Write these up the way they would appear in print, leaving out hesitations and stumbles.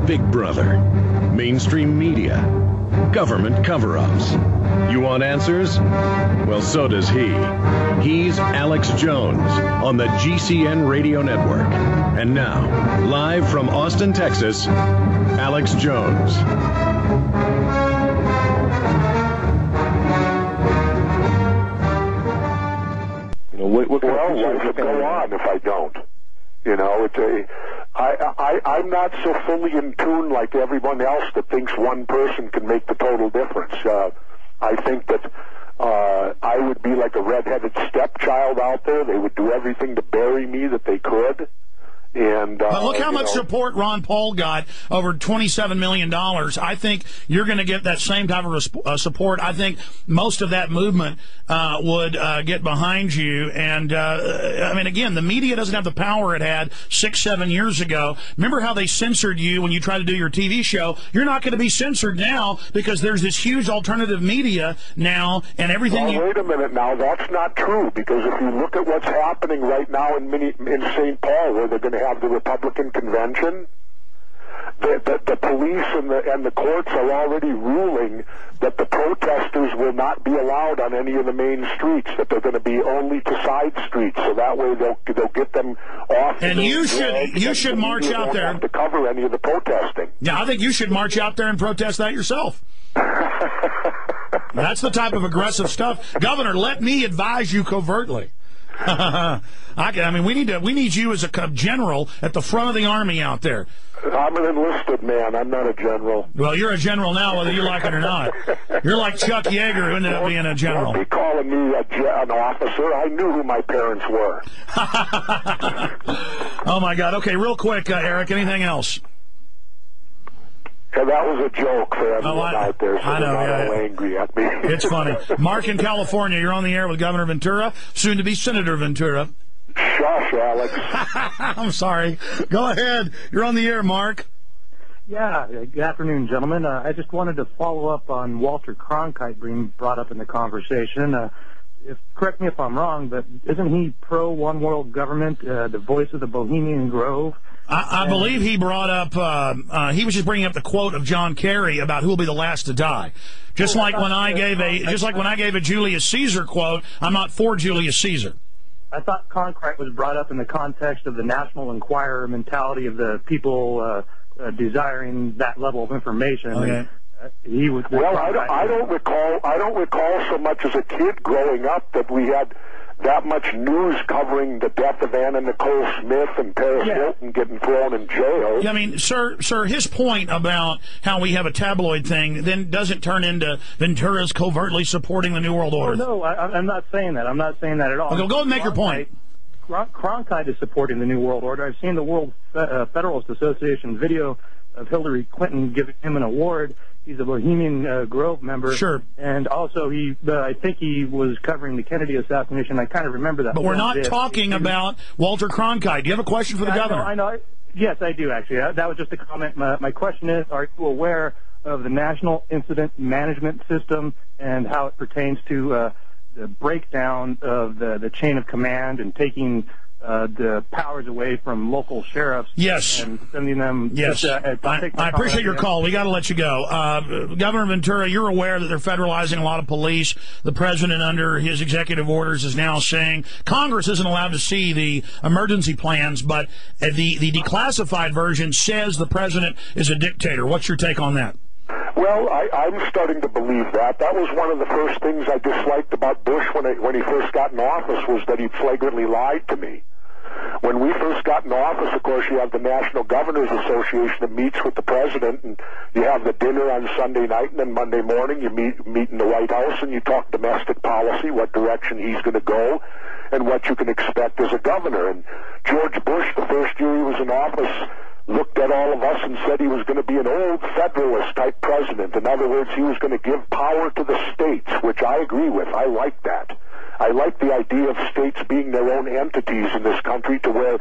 Big Brother, mainstream media, government cover-ups. You want answers? Well, so does he. He's Alex Jones on the GCN Radio Network. And now, live from Austin, Texas, Alex Jones. Life would go on if I don't. You know, I'm not so fully in tune like everyone else that thinks one person can make the total difference. I think that I would be like a red-headed stepchild out there. They would do everything to bury me that they could. And but look how much support Ron Paul got, over $27 million. I think you're going to get that same type of support. I think most of that movement would get behind you. And, I mean, again, the media doesn't have the power it had 6-7 years ago. Remember how they censored you when you tried to do your TV show? You're not going to be censored now because there's this huge alternative media now and everything. Well, wait a minute now. That's not true, because if you look at what's happening right now in St. Paul, where they're going to have the Republican convention, the police and the courts are already ruling that the protesters will not be allowed on any of the main streets, that they're going to be only to side streets, so that way they'll get them off. And you should march out there to cover any of the protesting. Yeah, I think you should march out there and protest that yourself. That's the type of aggressive stuff. Governor, let me advise you covertly. I mean, we need you as a general at the front of the army out there. I'm an enlisted man. I'm not a general. Well, you're a general now, whether you like it or not. You're like Chuck Yeager, who ended up being a general. Don't be calling me an officer. I knew who my parents were. Oh, my God. Okay, real quick, Eric, anything else? Yeah, that was a joke for everyone out there, so I know, they're not all angry at me. It's funny. Mark in California, you're on the air with Governor Ventura, soon to be Senator Ventura. Shush, Alex. I'm sorry. Go ahead. You're on the air, Mark. Yeah, good afternoon, gentlemen. I just wanted to follow up on Walter Cronkite being brought up in the conversation. Correct me if I'm wrong, but isn't he pro-one world government, the voice of the Bohemian Grove? I believe he brought up, he was just bringing up the quote of John Kerry about who will be the last to die. Just like when I gave a Julius Caesar quote, I'm not for Julius Caesar. I thought Cronkite was brought up in the context of the National Enquirer mentality of the people desiring that level of information. Okay. He was. Well, I don't recall so much as a kid growing up that we had that much news covering the death of Anna Nicole Smith and Paris Hilton getting thrown in jail. Yeah, I mean, sir, his point about how we have a tabloid thing then doesn't turn into Ventura's covertly supporting the New World Order. No, I'm not saying that. I'm not saying that at all. Okay, go ahead and make your point. Cronkite is supporting the New World Order. I've seen the World Federalist Association video of Hillary Clinton giving him an award. He's a Bohemian Grove member. Sure. And also, I think he was covering the Kennedy assassination. I kind of remember that. But we're not talking about Walter Cronkite. Do you have a question for the governor? I know. Yes, I do, actually. That was just a comment. My question is, are you aware of the National Incident Management System and how it pertains to the breakdown of the chain of command and taking the powers away from local sheriffs? Yes. And sending them. Yes. I appreciate your call. We got to let you go. Governor Ventura, you're aware that they're federalizing a lot of police. The president, under his executive orders, is now saying Congress isn't allowed to see the emergency plans, but the declassified version says the president is a dictator. What's your take on that? Well, I'm starting to believe that. That was one of the first things I disliked about Bush when he first got in office, was that he flagrantly lied to me. When we first got in office, of course, you have the National Governors Association that meets with the president, and you have the dinner on Sunday night, and then Monday morning you meet in the White House, and you talk domestic policy, what direction he's going to go, and what you can expect as a governor. And George Bush, the first year he was in office, looked at all of us and said he was going to be an old Federalist-type president. In other words, he was going to give power to the states, which I agree with. I like that. I like the idea of states being their own entities in this country, to where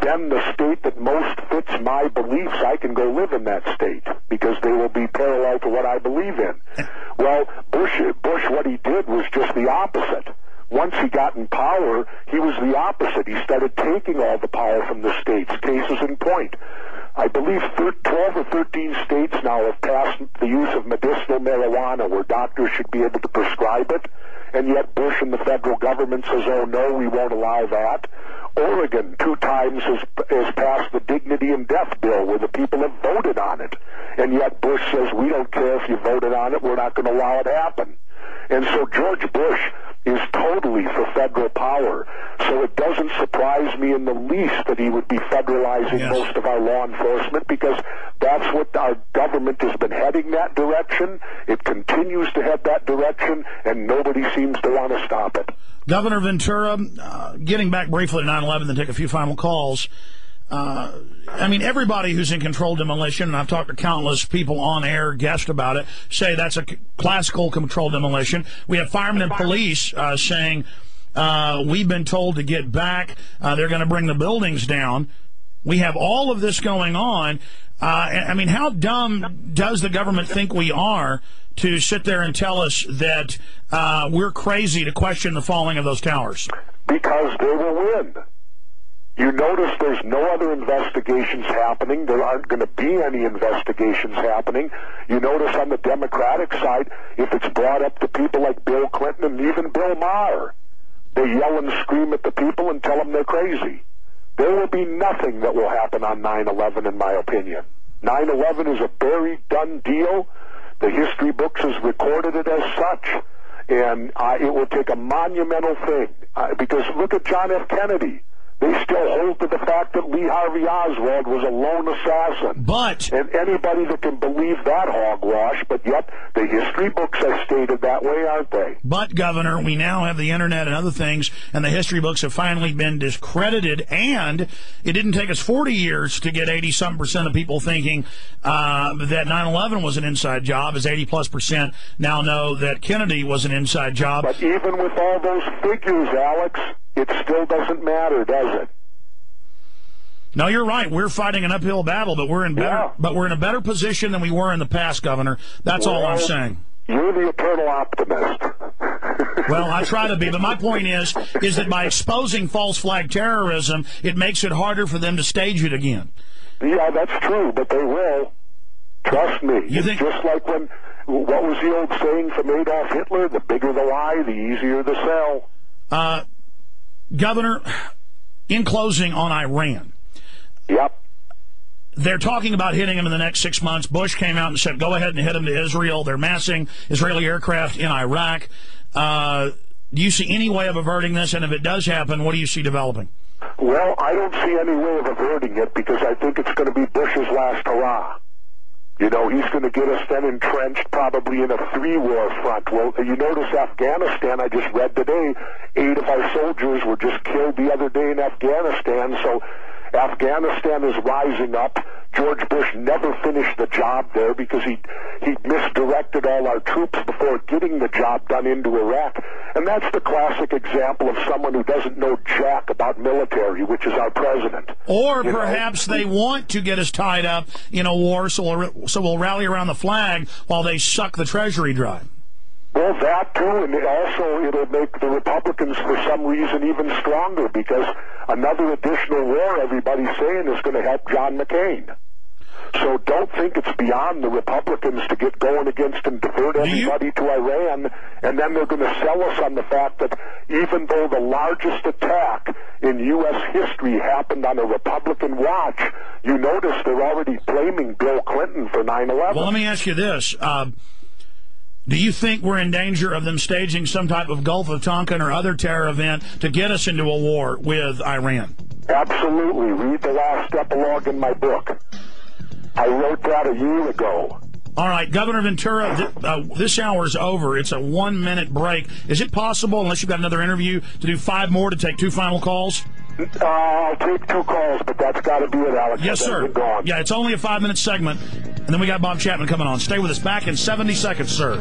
then the state that most fits my beliefs, I can go live in that state because they will be parallel to what I believe in. Well, Bush, what he did was just the opposite. Once he got in power, he was the opposite. He started taking all the power from the states. Cases in point. I believe 12 or 13 no, we won't allow that. Oregon 2 times has passed the dignity and death bill where the people have voted on it. And yet Bush says, we don't care if you voted on it, we're not going to allow it to happen. And so George Bush is totally for federal power. So it doesn't surprise me in the least that he would be federalizing most of our law enforcement, because that's what our government has been heading that direction. It continues to head that direction, and nobody seems to want to stop it. Governor Ventura, getting back briefly to 9/11, then take a few final calls. I mean, everybody who's in controlled demolition, and I've talked to countless people on air, guests about it, say that's a classical controlled demolition. We have firemen and police saying we've been told to get back. They're going to bring the buildings down. We have all of this going on. I mean, how dumb does the government think we are to sit there and tell us that we're crazy to question the falling of those towers? Because they will win. You notice there's no other investigations happening. There aren't going to be any investigations happening. You notice on the Democratic side, if it's brought up to people like Bill Clinton and even Bill Maher, they yell and scream at the people and tell them they're crazy. There will be nothing that will happen on 9/11, in my opinion. 9/11 is a very done deal. The history books has recorded it as such, and it will take a monumental thing. Because look at John F. Kennedy. They still hold to the fact that Lee Harvey Oswald was a lone assassin. And anybody that can believe that hogwash, but yet the history books are stated that way, aren't they? But, Governor, we now have the Internet and other things, and the history books have finally been discredited, and it didn't take us 40 years to get 80-something% of people thinking that 9/11 was an inside job, as 80+% now know that Kennedy was an inside job. But even with all those figures, Alex, it still doesn't matter, does it? No, you're right. We're fighting an uphill battle, but we're in a better position than we were in the past, Governor. That's all I'm saying. You're the eternal optimist. Well, I try to be, but my point is that by exposing false flag terrorism, it makes it harder for them to stage it again. Yeah, that's true, but they will. Trust me. It's just like what was the old saying from Adolf Hitler? The bigger the lie, the easier the sell. Governor, in closing on Iran. Yep. They're talking about hitting them in the next 6 months. Bush came out and said, go ahead and hit them to Israel. They're massing Israeli aircraft in Iraq. Do you see any way of averting this? And if it does happen, what do you see developing? Well, I don't see any way of averting it, because I think it's going to be Bush's last hurrah. You know, he's going to get us then entrenched probably in a 3-war front. Well, you notice Afghanistan, I just read today, 8 of our soldiers were just killed the other day in Afghanistan. So Afghanistan is rising up. George Bush never finished the job there because he misdirected all our troops before getting the job done into Iraq. And that's the classic example of someone who doesn't know jack about military, which is our president. Or perhaps they want to get us tied up in a war, so we'll rally around the flag while they suck the Treasury dry. Well, that too, and also it'll make the Republicans, for some reason, even stronger, because another additional war, everybody's saying, is going to help John McCain. So don't think it's beyond the Republicans to get going against and divert everybody to Iran, and then they're going to sell us on the fact that even though the largest attack in U.S. history happened on a Republican watch, you notice they're already blaming Bill Clinton for 9/11. Well, let me ask you this. Do you think we're in danger of them staging some type of Gulf of Tonkin or other terror event to get us into a war with Iran? Absolutely. Read the last epilogue in my book. I wrote that a year ago. All right, Governor Ventura, this hour's over. It's a 1-minute break. Is it possible, unless you've got another interview, to do 5 more to take 2 final calls? I'll take 2 calls, but that's got to be it, Alex. Yes, sir. Yeah, it's only a 5-minute segment, and then we got Bob Chapman coming on. Stay with us. Back in 70 seconds, sir.